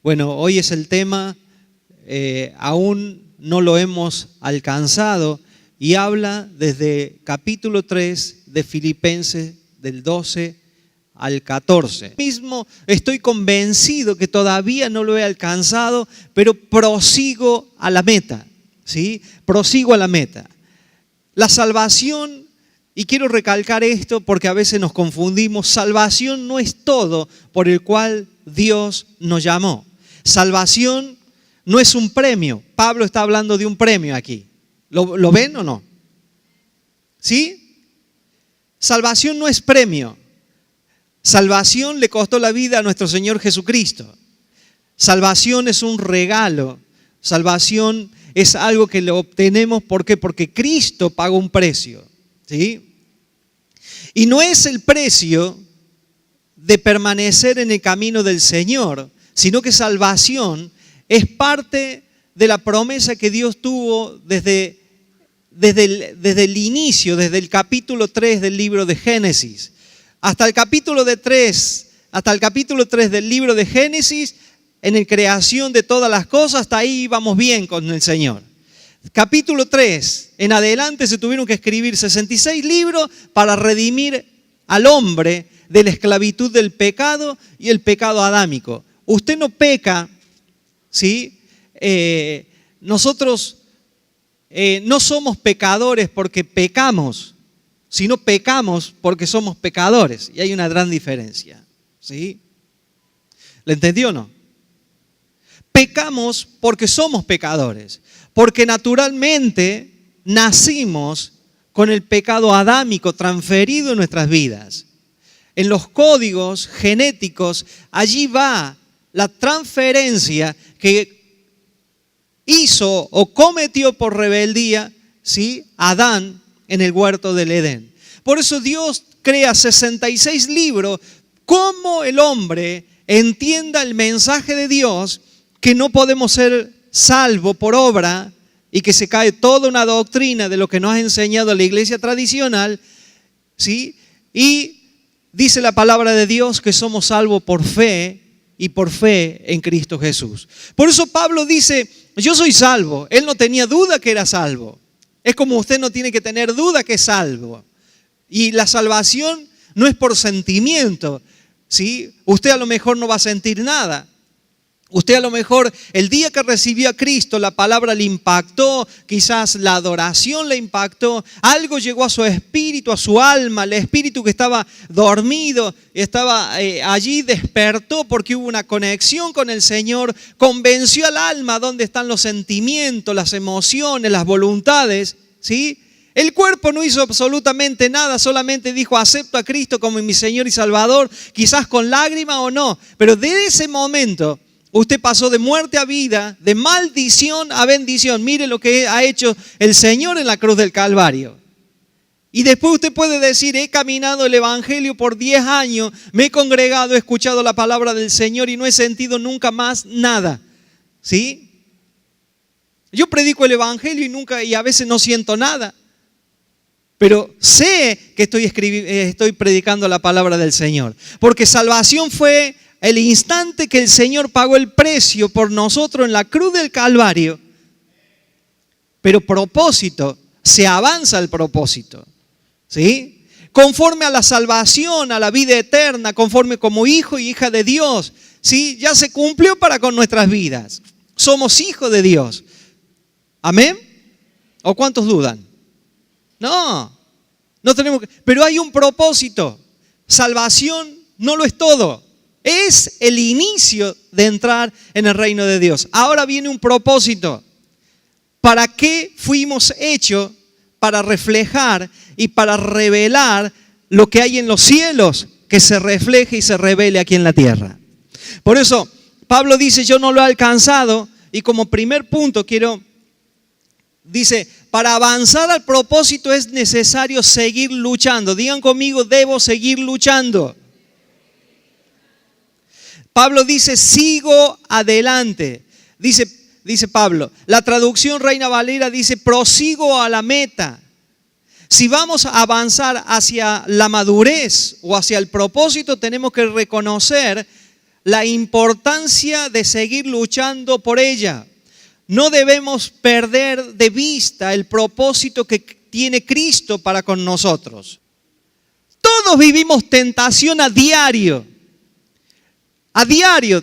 Bueno, hoy es el tema, aún no lo hemos alcanzado, y habla desde capítulo 3 de Filipenses, del 12 al 14. Mismo estoy convencido que todavía no lo he alcanzado, pero prosigo a la meta, ¿sí? Prosigo a la meta. La salvación, y quiero recalcar esto porque a veces nos confundimos, salvación no es todo por el cual Dios nos llamó. Salvación no es un premio. Pablo está hablando de un premio aquí. ¿Lo ven o no? ¿Sí? Salvación no es premio. Salvación le costó la vida a nuestro Señor Jesucristo. Salvación es un regalo. Salvación es algo que lo obtenemos, ¿por qué? Porque Cristo pagó un precio, ¿sí? Y no es el precio de permanecer en el camino del Señor, sino que salvación es parte de la promesa que Dios tuvo desde el inicio, desde el capítulo 3 del libro de Génesis. Hasta el capítulo 3 del libro de Génesis, en la creación de todas las cosas, hasta ahí íbamos bien con el Señor. Capítulo 3, en adelante se tuvieron que escribir 66 libros para redimir al hombre de la esclavitud del pecado y el pecado adámico. Usted no peca, ¿sí? Nosotros no somos pecadores porque pecamos, sino pecamos porque somos pecadores. Y hay una gran diferencia, ¿sí? ¿Le entendió o no? Pecamos porque somos pecadores, porque naturalmente nacimos con el pecado adámico transferido en nuestras vidas. En los códigos genéticos, allí va la transferencia que hizo o cometió por rebeldía, ¿sí?, Adán en el huerto del Edén. Por eso Dios crea 66 libros, cómo el hombre entienda el mensaje de Dios, que no podemos ser salvos por obra y que se cae toda una doctrina de lo que nos ha enseñado la iglesia tradicional, ¿sí? Y dice la palabra de Dios que somos salvos por fe y por fe en Cristo Jesús. Por eso Pablo dice, yo soy salvo. Él no tenía duda que era salvo. Es como usted no tiene que tener duda que es salvo. Y la salvación no es por sentimiento, ¿sí? Usted a lo mejor no va a sentir nada. Usted a lo mejor el día que recibió a Cristo la palabra le impactó, quizás la adoración le impactó, algo llegó a su espíritu, a su alma, el espíritu que estaba dormido, estaba allí, despertó porque hubo una conexión con el Señor, convenció al alma dónde están los sentimientos, las emociones, las voluntades, ¿sí? El cuerpo no hizo absolutamente nada, solamente dijo acepto a Cristo como mi Señor y Salvador, quizás con lágrima o no, pero desde ese momento usted pasó de muerte a vida, de maldición a bendición. Mire lo que ha hecho el Señor en la cruz del Calvario. Y después usted puede decir, he caminado el Evangelio por 10 años, me he congregado, he escuchado la palabra del Señor y no he sentido nunca más nada. ¿Sí? Yo predico el Evangelio y a veces no siento nada. Pero sé que estoy predicando la palabra del Señor. Porque salvación fue el instante que el Señor pagó el precio por nosotros en la cruz del Calvario. Pero propósito, se avanza el propósito, ¿sí? Conforme a la salvación, a la vida eterna, conforme como hijo y hija de Dios, ¿sí? Ya se cumplió para con nuestras vidas. Somos hijos de Dios. ¿Amén? ¿O cuántos dudan? No tenemos que, pero hay un propósito. Salvación no lo es todo. Es el inicio de entrar en el reino de Dios. Ahora viene un propósito. ¿Para qué fuimos hechos? Para reflejar y para revelar lo que hay en los cielos, que se refleje y se revele aquí en la tierra. Por eso Pablo dice, yo no lo he alcanzado, y como primer punto dice, para avanzar al propósito es necesario seguir luchando. Digan conmigo, debo seguir luchando. Pablo dice, sigo adelante. Dice Pablo. La traducción Reina Valera dice, prosigo a la meta. Si vamos a avanzar hacia la madurez o hacia el propósito, tenemos que reconocer la importancia de seguir luchando por ella. No debemos perder de vista el propósito que tiene Cristo para con nosotros. Todos vivimos tentación a diario. A diario.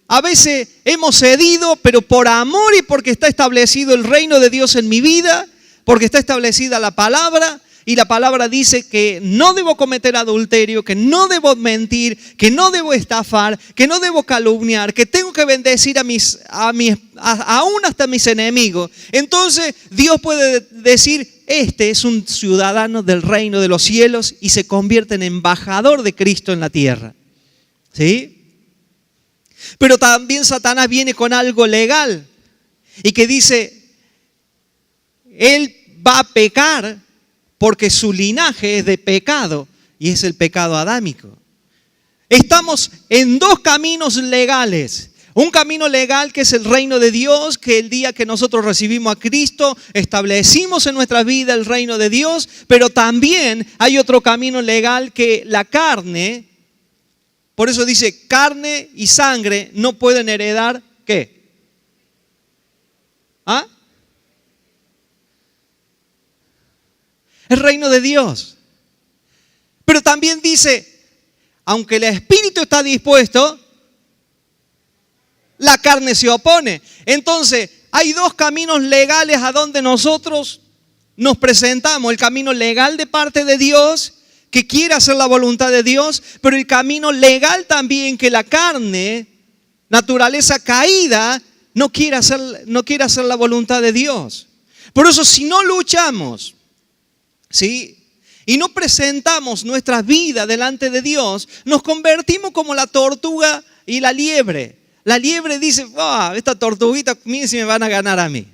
A veces hemos cedido, pero por amor y porque está establecido el reino de Dios en mi vida, porque está establecida la palabra, y la palabra dice que no debo cometer adulterio, que no debo mentir, que no debo estafar, que no debo calumniar, que tengo que bendecir aún hasta mis enemigos. Entonces Dios puede decir, este es un ciudadano del reino de los cielos y se convierte en embajador de Cristo en la tierra. ¿Sí? Pero también Satanás viene con algo legal y que dice, él va a pecar porque su linaje es de pecado y es el pecado adámico. Estamos en dos caminos legales. Un camino legal que es el reino de Dios, que el día que nosotros recibimos a Cristo, establecimos en nuestra vida el reino de Dios, pero también hay otro camino legal que la carne, por eso dice, carne y sangre no pueden heredar, ¿qué? ¿Ah? El reino de Dios. Pero también dice, aunque el espíritu está dispuesto, la carne se opone. Entonces, hay dos caminos legales a donde nosotros nos presentamos. El camino legal de parte de Dios, que quiere hacer la voluntad de Dios, pero el camino legal también que la carne, naturaleza caída, no quiere hacer la voluntad de Dios. Por eso, si no luchamos, ¿sí?, y no presentamos nuestra vida delante de Dios, nos convertimos como la tortuga y la liebre. La liebre dice, esta tortuguita, miren si me van a ganar a mí.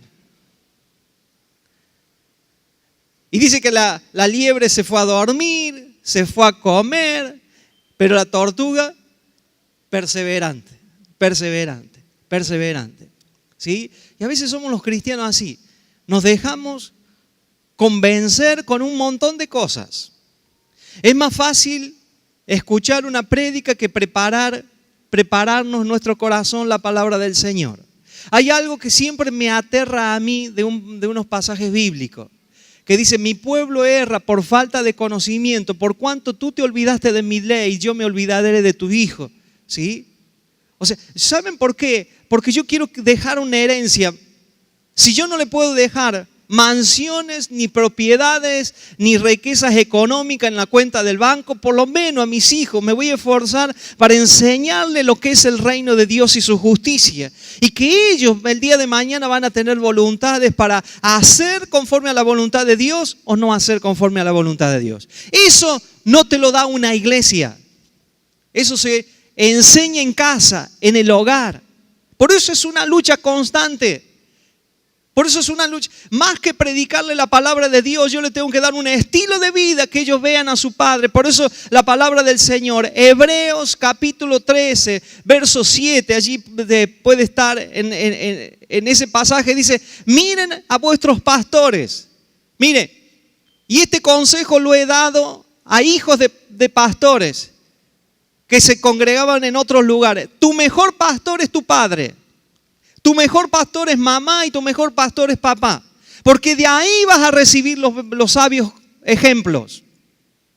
Y dice que la liebre se fue a dormir, se fue a comer, pero la tortuga, perseverante. ¿Sí? Y a veces somos los cristianos así. Nos dejamos convencer con un montón de cosas. Es más fácil escuchar una prédica que prepararnos en nuestro corazón la palabra del Señor. Hay algo que siempre me aterra a mí de unos pasajes bíblicos, que dice, mi pueblo erra por falta de conocimiento, por cuanto tú te olvidaste de mi ley, yo me olvidaré de tu hijo. ¿Sí? O sea, ¿saben por qué? Porque yo quiero dejar una herencia. Si yo no le puedo dejar mansiones, ni propiedades, ni riquezas económicas en la cuenta del banco, por lo menos a mis hijos me voy a esforzar para enseñarles lo que es el reino de Dios y su justicia. Y que ellos el día de mañana van a tener voluntades para hacer conforme a la voluntad de Dios o no hacer conforme a la voluntad de Dios. Eso no te lo da una iglesia. Eso se enseña en casa, en el hogar. Por eso es una lucha constante. Por eso es una lucha. Más que predicarle la palabra de Dios, yo le tengo que dar un estilo de vida que ellos vean a su Padre. Por eso la palabra del Señor, Hebreos capítulo 13, verso 7, allí puede estar en ese pasaje, dice, miren a vuestros pastores. Mire, y este consejo lo he dado a hijos de pastores que se congregaban en otros lugares. Tu mejor pastor es tu padre. Tu mejor pastor es mamá y tu mejor pastor es papá. Porque de ahí vas a recibir los sabios ejemplos.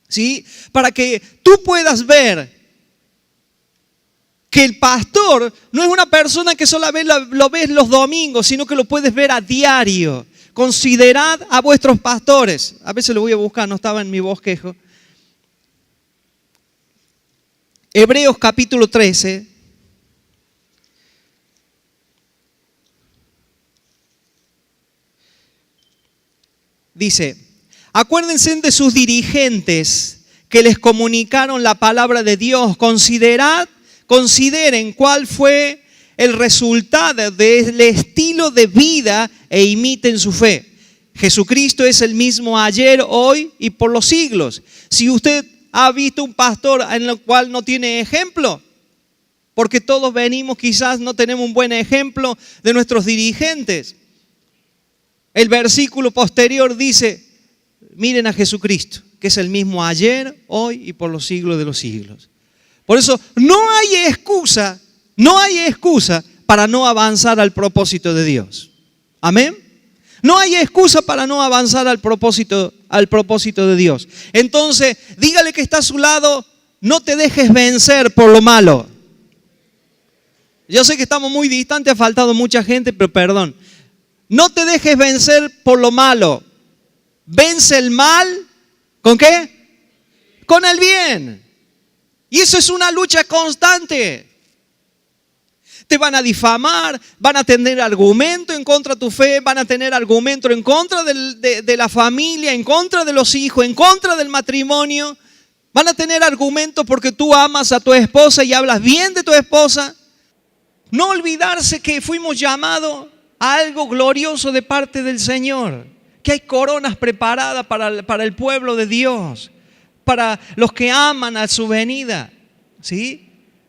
¿Sí? Para que tú puedas ver que el pastor no es una persona que solamente lo ves los domingos, sino que lo puedes ver a diario. Considerad a vuestros pastores. A veces lo voy a buscar, no estaba en mi bosquejo. Hebreos capítulo 13. Dice, acuérdense de sus dirigentes que les comunicaron la palabra de Dios. Consideren cuál fue el resultado del estilo de vida e imiten su fe. Jesucristo es el mismo ayer, hoy y por los siglos. Si usted ha visto un pastor en el cual no tiene ejemplo, porque todos venimos, quizás no tenemos un buen ejemplo de nuestros dirigentes. El versículo posterior dice, miren a Jesucristo, que es el mismo ayer, hoy y por los siglos de los siglos. Por eso no hay excusa no hay excusa para no avanzar al propósito de Dios. Amén. No hay excusa para no avanzar al propósito de Dios. Entonces, dígale que está a su lado, no te dejes vencer por lo malo. Yo sé que estamos muy distantes, ha faltado mucha gente, pero perdón. No te dejes vencer por lo malo. Vence el mal, ¿con qué? Con el bien. Y eso es una lucha constante. Te van a difamar, van a tener argumento en contra de tu fe, van a tener argumento en contra de la familia, en contra de los hijos, en contra del matrimonio. Van a tener argumentos porque tú amas a tu esposa y hablas bien de tu esposa. No olvidarse que fuimos llamados a algo glorioso de parte del Señor. Que hay coronas preparadas para el pueblo de Dios, para los que aman a su venida. ¿Sí?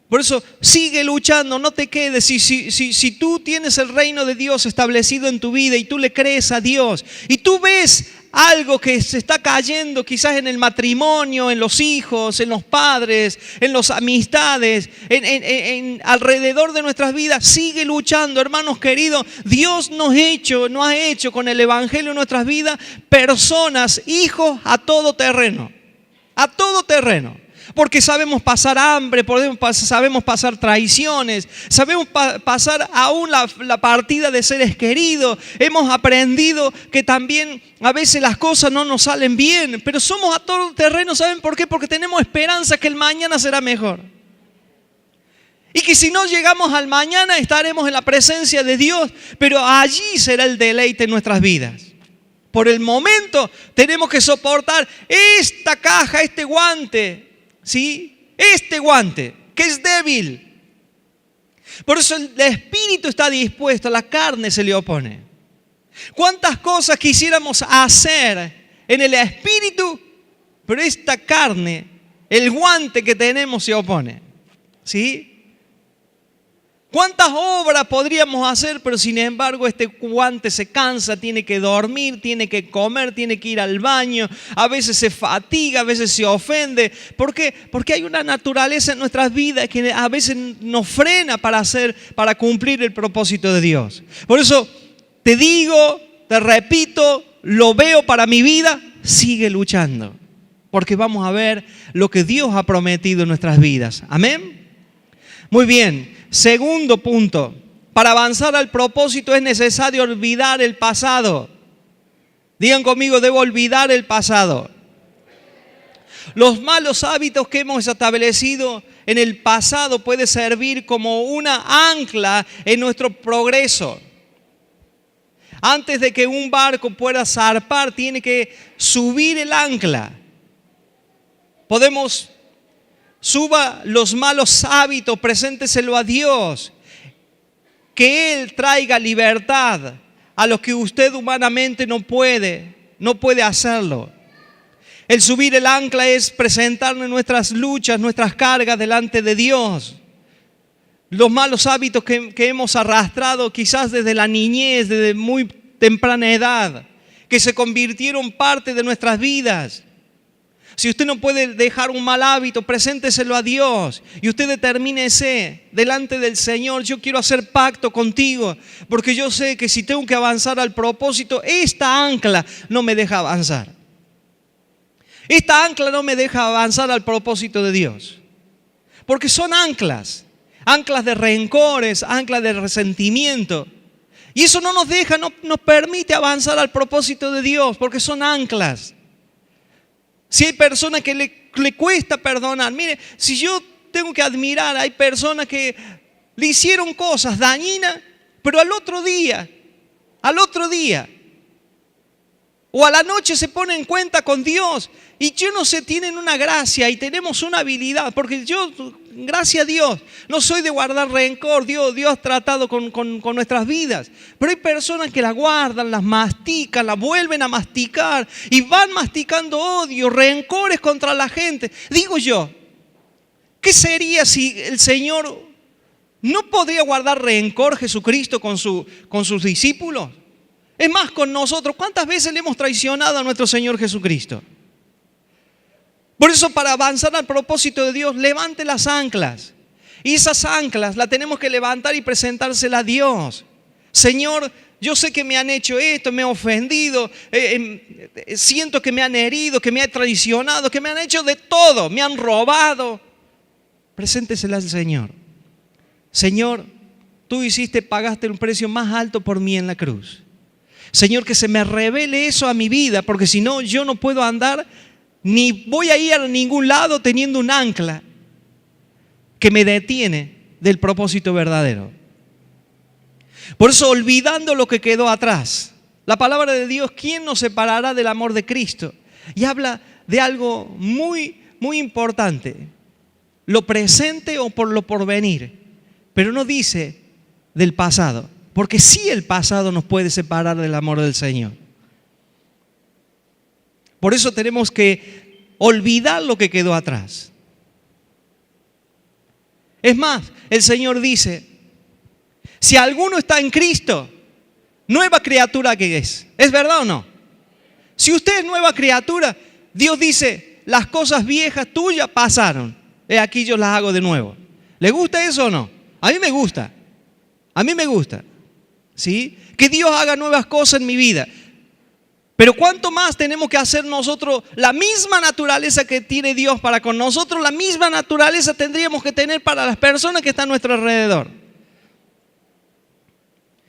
Por eso sigue luchando, no te quedes. Si tú tienes el reino de Dios establecido en tu vida y tú le crees a Dios y tú ves algo que se está cayendo quizás en el matrimonio, en los hijos, en los padres, en las amistades, alrededor de nuestras vidas, sigue luchando, hermanos queridos. Dios nos ha hecho con el evangelio en nuestras vidas personas, hijos a todo terreno. A todo terreno. Porque sabemos pasar hambre, sabemos pasar traiciones, sabemos pasar aún la partida de seres queridos. Hemos aprendido que también a veces las cosas no nos salen bien, pero somos a todo terreno. ¿Saben por qué? Porque tenemos esperanza que el mañana será mejor. Y que si no llegamos al mañana estaremos en la presencia de Dios, pero allí será el deleite en nuestras vidas. Por el momento tenemos que soportar esta caja, este guante. ¿Sí? Este guante, que es débil. Por eso el espíritu está dispuesto, la carne se le opone. ¿Cuántas cosas quisiéramos hacer en el espíritu? Pero esta carne, el guante que tenemos se opone. ¿Sí? ¿Cuántas obras podríamos hacer? Pero sin embargo este guante se cansa, tiene que dormir, tiene que comer, tiene que ir al baño. A veces se fatiga, a veces se ofende. ¿Por qué? Porque hay una naturaleza en nuestras vidas que a veces nos frena para cumplir el propósito de Dios. Por eso te digo, te repito, lo veo para mi vida, sigue luchando. Porque vamos a ver lo que Dios ha prometido en nuestras vidas. Amén. Muy bien. Segundo punto, para avanzar al propósito es necesario olvidar el pasado. Digan conmigo, debo olvidar el pasado. Los malos hábitos que hemos establecido en el pasado pueden servir como una ancla en nuestro progreso. Antes de que un barco pueda zarpar, tiene que subir el ancla. Suba los malos hábitos, presénteselo a Dios. Que Él traiga libertad a los que usted humanamente no puede hacerlo. El subir el ancla es presentarnos nuestras luchas, nuestras cargas delante de Dios. Los malos hábitos que hemos arrastrado quizás desde la niñez, desde muy temprana edad, que se convirtieron parte de nuestras vidas. Si usted no puede dejar un mal hábito, presénteselo a Dios y usted determínese delante del Señor. Yo quiero hacer pacto contigo porque yo sé que si tengo que avanzar al propósito, esta ancla no me deja avanzar. Esta ancla no me deja avanzar al propósito de Dios. Porque son anclas de rencores, anclas de resentimiento. Y eso no nos deja, no nos permite avanzar al propósito de Dios porque son anclas. Si hay personas que le cuesta perdonar. Mire, si yo tengo que admirar, hay personas que le hicieron cosas dañinas, pero al otro día, o a la noche se ponen en cuenta con Dios. Y yo no sé, tienen una gracia y tenemos una habilidad. Porque yo, gracias a Dios, no soy de guardar rencor. Dios ha tratado con nuestras vidas. Pero hay personas que la guardan, las mastican, la vuelven a masticar. Y van masticando odio, rencores contra la gente. Digo yo, ¿qué sería si el Señor no podría guardar rencor Jesucristo con sus discípulos? Es más, con nosotros, ¿cuántas veces le hemos traicionado a nuestro Señor Jesucristo? Por eso, para avanzar al propósito de Dios, levante las anclas. Y esas anclas las tenemos que levantar y presentársela a Dios. Señor, yo sé que me han hecho esto, me han ofendido, siento que me han herido, que me han traicionado, que me han hecho de todo, me han robado. Preséntesela al Señor. Señor, tú pagaste un precio más alto por mí en la cruz. Señor, que se me revele eso a mi vida, porque si no, yo no puedo andar, ni voy a ir a ningún lado teniendo un ancla que me detiene del propósito verdadero. Por eso, olvidando lo que quedó atrás, la palabra de Dios, ¿quién nos separará del amor de Cristo? Y habla de algo muy, muy importante, lo presente o por lo porvenir, pero no dice del pasado, porque sí el pasado nos puede separar del amor del Señor. Por eso tenemos que olvidar lo que quedó atrás. Es más, el Señor dice, si alguno está en Cristo, nueva criatura que es. ¿Es verdad o no? Si usted es nueva criatura, Dios dice, las cosas viejas tuyas pasaron. Aquí yo las hago de nuevo. ¿Le gusta eso o no? A mí me gusta. A mí me gusta. ¿Sí? Que Dios haga nuevas cosas en mi vida. Pero ¿cuánto más tenemos que hacer nosotros? La misma naturaleza que tiene Dios para con nosotros, la misma naturaleza tendríamos que tener para las personas que están a nuestro alrededor.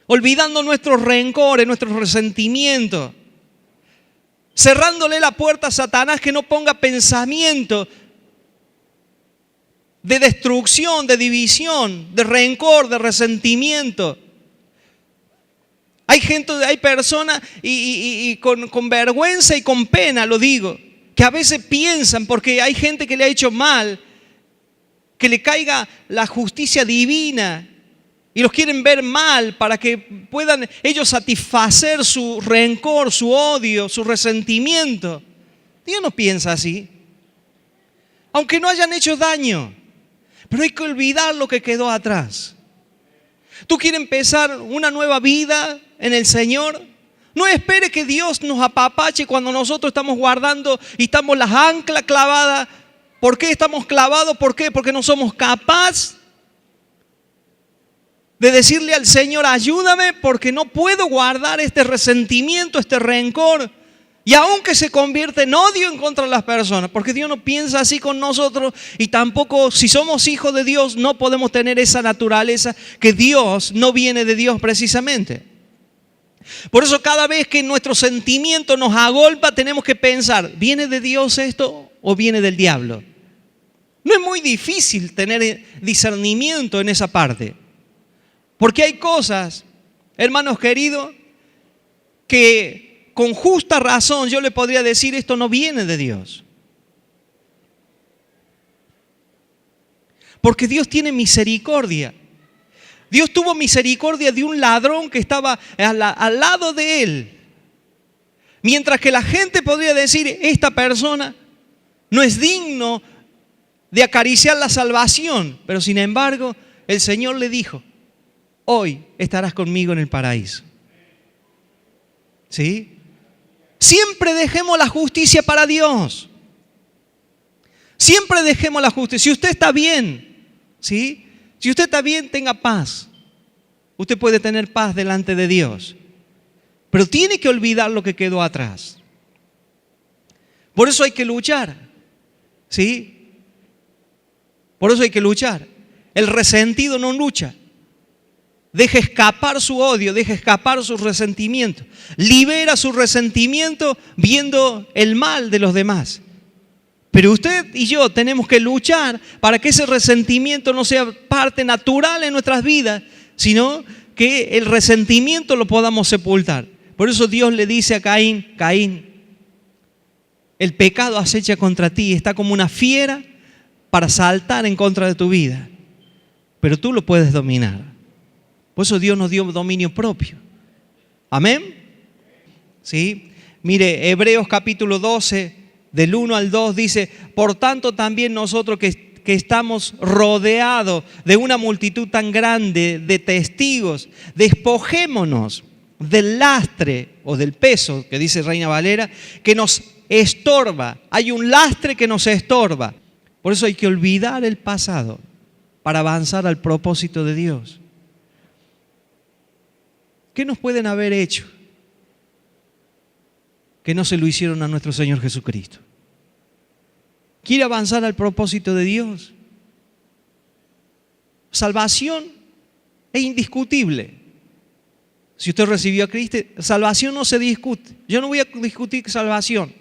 Olvidando nuestros rencores, nuestros resentimientos. Cerrándole la puerta a Satanás que no ponga pensamiento de destrucción, de división, de rencor, de resentimiento. Hay personas y con vergüenza y con pena lo digo, que a veces piensan, porque hay gente que le ha hecho mal, que le caiga la justicia divina y los quieren ver mal para que puedan ellos satisfacer su rencor, su odio, su resentimiento. Dios no piensa así, aunque no hayan hecho daño, pero hay que olvidar lo que quedó atrás. ¿Tú quieres empezar una nueva vida en el Señor? No espere que Dios nos apapache cuando nosotros estamos guardando y estamos las anclas clavadas. ¿Por qué estamos clavados? ¿Por qué? Porque no somos capaces de decirle al Señor, ayúdame porque no puedo guardar este resentimiento, este rencor. Y aunque se convierte en odio en contra de las personas, porque Dios no piensa así con nosotros y tampoco si somos hijos de Dios no podemos tener esa naturaleza que Dios no viene de Dios precisamente. Por eso cada vez que nuestro sentimiento nos agolpa tenemos que pensar, ¿viene de Dios esto o viene del diablo? No es muy difícil tener discernimiento en esa parte, porque hay cosas, hermanos queridos, que con justa razón yo le podría decir esto no viene de Dios. Porque Dios tiene misericordia. Dios tuvo misericordia de un ladrón que estaba al lado de él. Mientras que la gente podría decir, esta persona no es digno de acariciar la salvación. Pero sin embargo, el Señor le dijo, hoy estarás conmigo en el paraíso. ¿Sí? Siempre dejemos la justicia para Dios. Siempre dejemos la justicia. Si usted está bien, ¿sí? Si usted está bien, tenga paz. Usted puede tener paz delante de Dios. Pero tiene que olvidar lo que quedó atrás. Por eso hay que luchar. ¿Sí? Por eso hay que luchar. El resentido no lucha. Deja escapar su odio, deja escapar su resentimiento. Libera su resentimiento viendo el mal de los demás. Pero usted y yo tenemos que luchar para que ese resentimiento no sea parte natural en nuestras vidas, sino que el resentimiento lo podamos sepultar. Por eso Dios le dice a Caín, Caín, el pecado acecha contra ti, está como una fiera para saltar en contra de tu vida. Pero tú lo puedes dominar. Por eso Dios nos dio dominio propio. ¿Amén? ¿Sí? Mire, Hebreos capítulo 12, del 1 al 2 dice, por tanto también nosotros que estamos rodeados de una multitud tan grande de testigos, despojémonos del lastre o del peso, que dice Reina Valera, que nos estorba. Hay un lastre que nos estorba. Por eso hay que olvidar el pasado. para avanzar al propósito de Dios. ¿Qué nos pueden haber hecho que no se lo hicieron a nuestro Señor Jesucristo? ¿Quiere avanzar al propósito de Dios? Salvación es indiscutible. Si usted recibió a Cristo, salvación no se discute. Yo no voy a discutir salvación.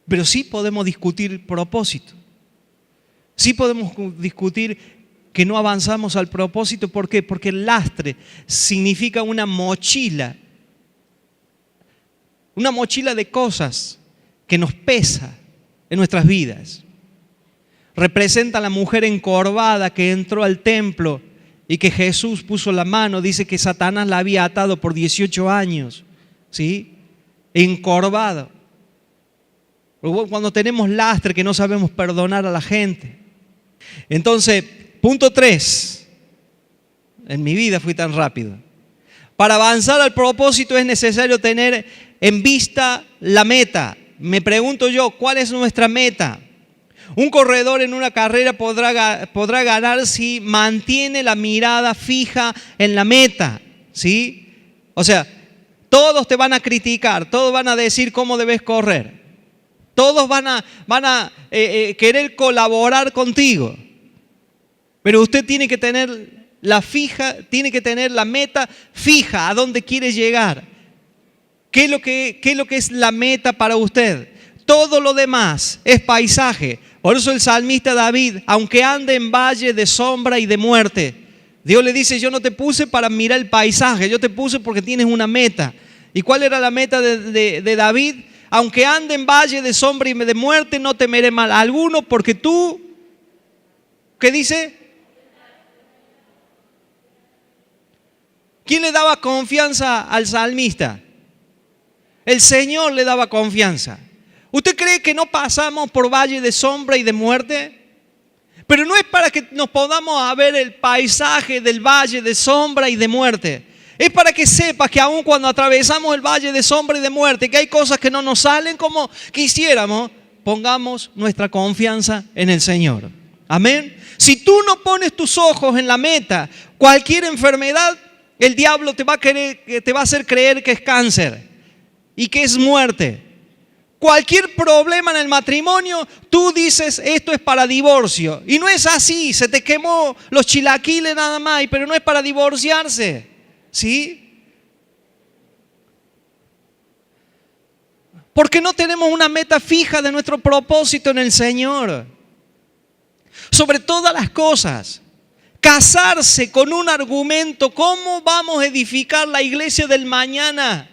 Pero sí podemos discutir propósito. Sí podemos discutir que no avanzamos al propósito. ¿Por qué? Porque el lastre significa una mochila de cosas que nos pesa en nuestras vidas. Representa a la mujer encorvada que entró al templo y que Jesús puso la mano. Dice que Satanás la había atado por 18 años, ¿sí? Encorvado. Cuando tenemos lastre que no sabemos perdonar a la gente. Entonces, punto 3. En mi vida fui tan rápido. Para avanzar al propósito es necesario tener en vista la meta. Me pregunto yo, ¿cuál es nuestra meta? Un corredor en una carrera podrá ganar si mantiene la mirada fija en la meta, ¿sí? O sea, todos te van a criticar, todos van a decir cómo debes correr. Todos van a querer colaborar contigo. Pero usted tiene que tener la meta fija, a dónde quiere llegar. ¿Qué es lo que es la meta para usted? Todo lo demás es paisaje. Por eso el salmista David, aunque ande en valle de sombra y de muerte, Dios le dice, yo no te puse para mirar el paisaje, yo te puse porque tienes una meta. ¿Y cuál era la meta de David? Aunque ande en valle de sombra y de muerte, no temeré mal alguno, porque tú, ¿qué dice? ¿Quién le daba confianza al salmista? El Señor le daba confianza. ¿Usted cree que no pasamos por valle de sombra y de muerte? Pero no es para que nos podamos ver el paisaje del valle de sombra y de muerte. Es para que sepas que aun cuando atravesamos el valle de sombra y de muerte, que hay cosas que no nos salen como quisiéramos, pongamos nuestra confianza en el Señor. Amén. Si tú no pones tus ojos en la meta, cualquier enfermedad, el diablo te va a hacer creer que es cáncer y que es muerte. Cualquier problema en el matrimonio, tú dices, esto es para divorcio. Y no es así, se te quemó los chilaquiles nada más, pero no es para divorciarse. ¿Sí? Porque no tenemos una meta fija de nuestro propósito en el Señor. Sobre todas las cosas, casarse con un argumento, ¿cómo vamos a edificar la iglesia del mañana?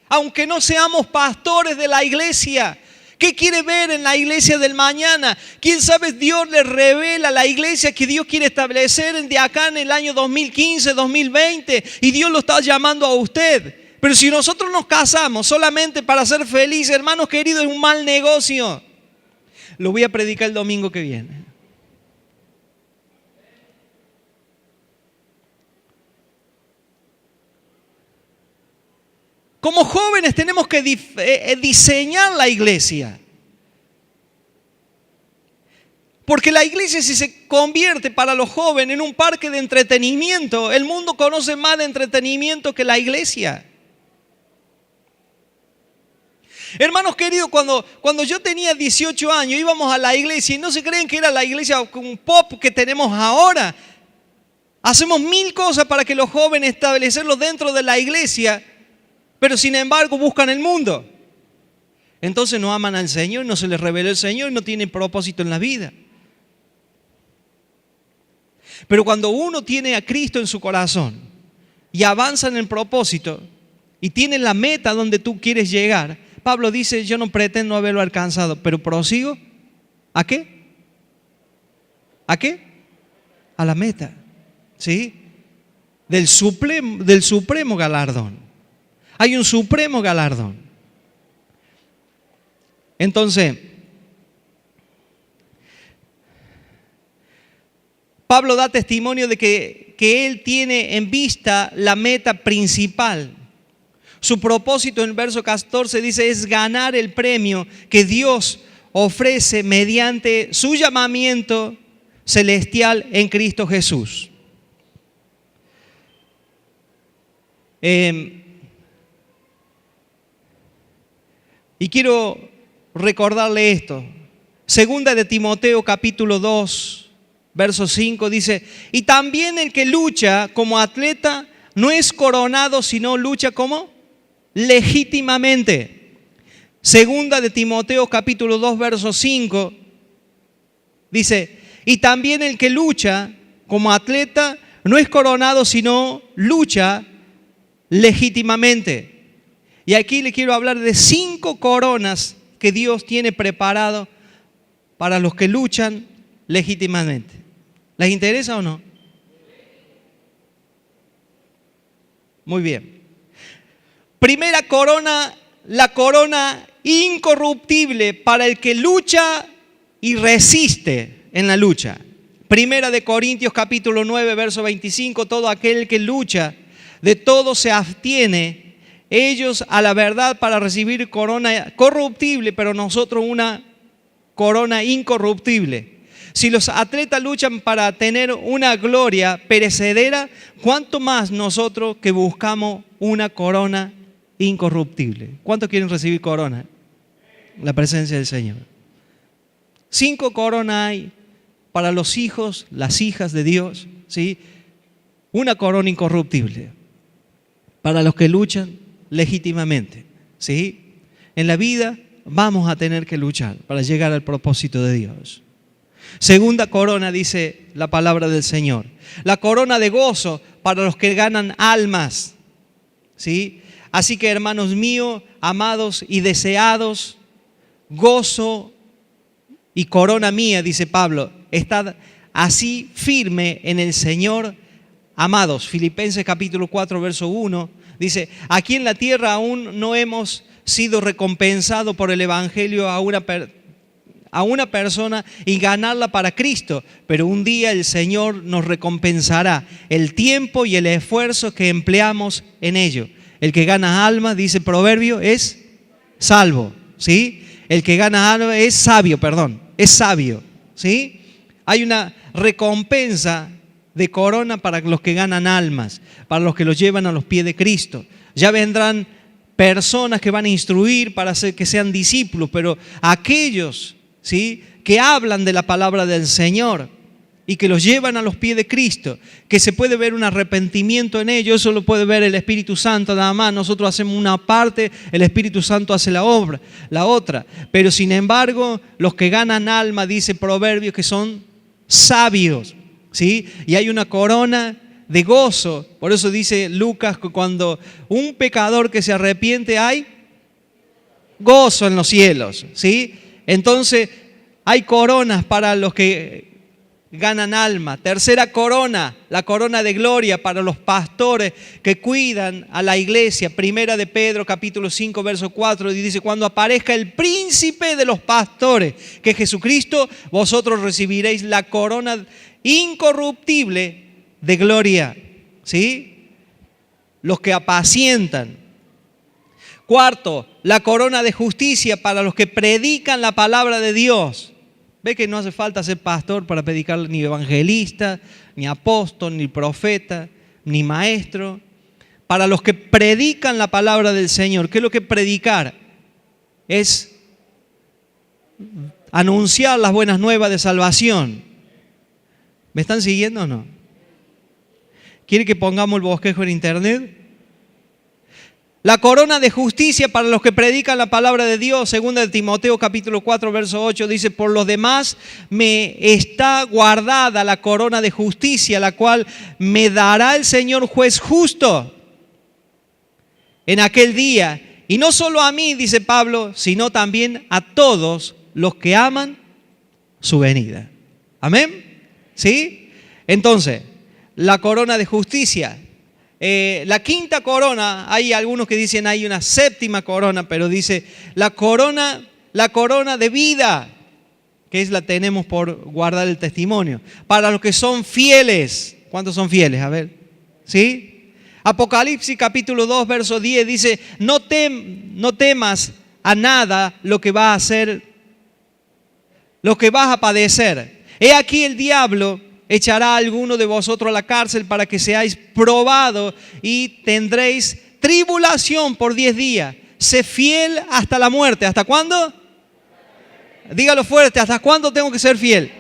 Aunque no seamos pastores de la iglesia, ¿qué quiere ver en la iglesia del mañana? ¿Quién sabe? Dios le revela a la iglesia que Dios quiere establecer de acá en el año 2015, 2020, y Dios lo está llamando a usted. Pero si nosotros nos casamos solamente para ser felices, hermanos queridos, es un mal negocio. Lo voy a predicar el domingo que viene. Como jóvenes tenemos que diseñar la iglesia. Porque la iglesia, si se convierte para los jóvenes en un parque de entretenimiento, el mundo conoce más de entretenimiento que la iglesia. Hermanos queridos, cuando yo tenía 18 años íbamos a la iglesia y no se creen que era la iglesia un pop que tenemos ahora. Hacemos 1000 cosas para que los jóvenes establecerlos dentro de la iglesia, pero sin embargo buscan el mundo. Entonces no aman al Señor, no se les reveló el Señor y no tienen propósito en la vida. Pero cuando uno tiene a Cristo en su corazón y avanza en el propósito y tiene la meta donde tú quieres llegar, Pablo dice, yo no pretendo haberlo alcanzado, pero prosigo. ¿A qué? ¿A qué? A la meta, ¿sí? Del supremo galardón. Hay un supremo galardón. Entonces, Pablo da testimonio de que él tiene en vista la meta principal. Su propósito en el verso 14 dice es ganar el premio que Dios ofrece mediante su llamamiento celestial en Cristo Jesús. Y quiero recordarle esto. Segunda de Timoteo capítulo 2, verso 5 dice, y también el que lucha como atleta no es coronado, sino lucha como legítimamente. Segunda de Timoteo capítulo 2, verso 5 dice, y también el que lucha como atleta no es coronado, sino lucha legítimamente. Y aquí le quiero hablar de 5 coronas que Dios tiene preparado para los que luchan legítimamente. ¿Les interesa o no? Muy bien. Primera corona, la corona incorruptible para el que lucha y resiste en la lucha. Primera de Corintios capítulo 9, verso 25, todo aquel que lucha, de todo se abstiene, ellos a la verdad para recibir corona corruptible, pero nosotros una corona incorruptible. Si los atletas luchan para tener una gloria perecedera, ¿cuánto más nosotros que buscamos una corona incorruptible? ¿Cuántos quieren recibir corona? La presencia del Señor. 5 coronas hay para los hijos, las hijas de Dios, ¿sí? Una corona incorruptible para los que luchan legítimamente, ¿sí? En la vida vamos a tener que luchar para llegar al propósito de Dios. Segunda corona, dice la palabra del Señor. La corona de gozo para los que ganan almas, ¿sí? Así que, hermanos míos, amados y deseados, gozo y corona mía, dice Pablo, estad así firme en el Señor, amados. Filipenses capítulo 4, verso 1, dice, aquí en la tierra aún no hemos sido recompensados por el evangelio a una persona y ganarla para Cristo, pero un día el Señor nos recompensará el tiempo y el esfuerzo que empleamos en ello. El que gana alma, dice Proverbio, es salvo, ¿sí? El que gana alma es sabio, es sabio, ¿sí? Hay una recompensa de corona para los que ganan almas, para los que los llevan a los pies de Cristo. Ya vendrán personas que van a instruir para hacer que sean discípulos, pero aquellos, ¿sí?, que hablan de la palabra del Señor y que los llevan a los pies de Cristo, que se puede ver un arrepentimiento en ellos, eso lo puede ver el Espíritu Santo nada más. Nosotros hacemos una parte, el Espíritu Santo hace la obra, la otra. Pero sin embargo, los que ganan alma, dice Proverbios, que son sabios, ¿sí? Y hay una corona de gozo. Por eso dice Lucas que cuando un pecador que se arrepiente hay gozo en los cielos, ¿sí? Entonces hay coronas para los que ganan alma. Tercera corona, la corona de gloria para los pastores que cuidan a la iglesia. Primera de Pedro capítulo 5 verso 4 y dice, cuando aparezca el príncipe de los pastores, que es Jesucristo, vosotros recibiréis la corona incorruptible de gloria, ¿sí? Los que apacientan. Cuarto, la corona de justicia para los que predican la palabra de Dios. Ve que no hace falta ser pastor para predicar, ni evangelista, ni apóstol, ni profeta, ni maestro. Para los que predican la palabra del Señor. ¿Qué es lo que predicar? Es anunciar las buenas nuevas de salvación. ¿Me están siguiendo o no? ¿Quiere que pongamos el bosquejo en internet? La corona de justicia para los que predican la palabra de Dios, segunda de Timoteo capítulo 4 verso 8, dice, por los demás me está guardada la corona de justicia, la cual me dará el Señor juez justo en aquel día. Y no solo a mí, dice Pablo, sino también a todos los que aman su venida. Amén. ¿Sí? Entonces, la corona de justicia. La quinta corona, hay algunos que dicen hay una séptima corona, pero dice la corona de vida, que es la tenemos por guardar el testimonio. Para los que son fieles. ¿Cuántos son fieles? A ver. ¿Sí? Apocalipsis capítulo 2 verso 10 dice, no temas a nada lo que va a hacer lo que vas a padecer. He aquí el diablo echará a alguno de vosotros a la cárcel para que seáis probados y tendréis tribulación por 10 días. Sé fiel hasta la muerte. ¿Hasta cuándo? Dígalo fuerte, ¿hasta cuándo tengo que ser fiel?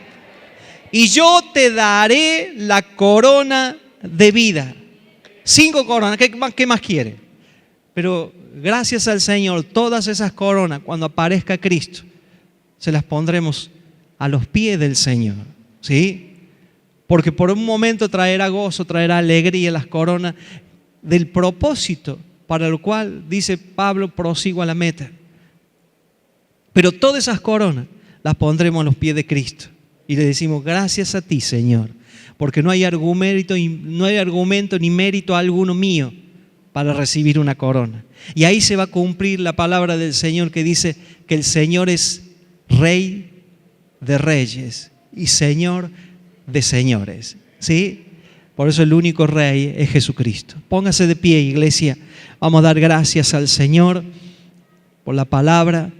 Y yo te daré la corona de vida. 5 coronas, ¿qué más quiere? Pero gracias al Señor, todas esas coronas, cuando aparezca Cristo, se las pondremos a los pies del Señor, ¿sí? Porque por un momento traerá gozo, traerá alegría las coronas del propósito para el cual, dice Pablo, prosigo a la meta. Pero todas esas coronas las pondremos a los pies de Cristo y le decimos gracias a ti, Señor, porque no hay argumento ni mérito alguno mío para recibir una corona. Y ahí se va a cumplir la palabra del Señor que dice que el Señor es Rey de reyes y Señor de señores, ¿sí? Por eso el único Rey es Jesucristo. Póngase de pie, iglesia. Vamos a dar gracias al Señor por la palabra.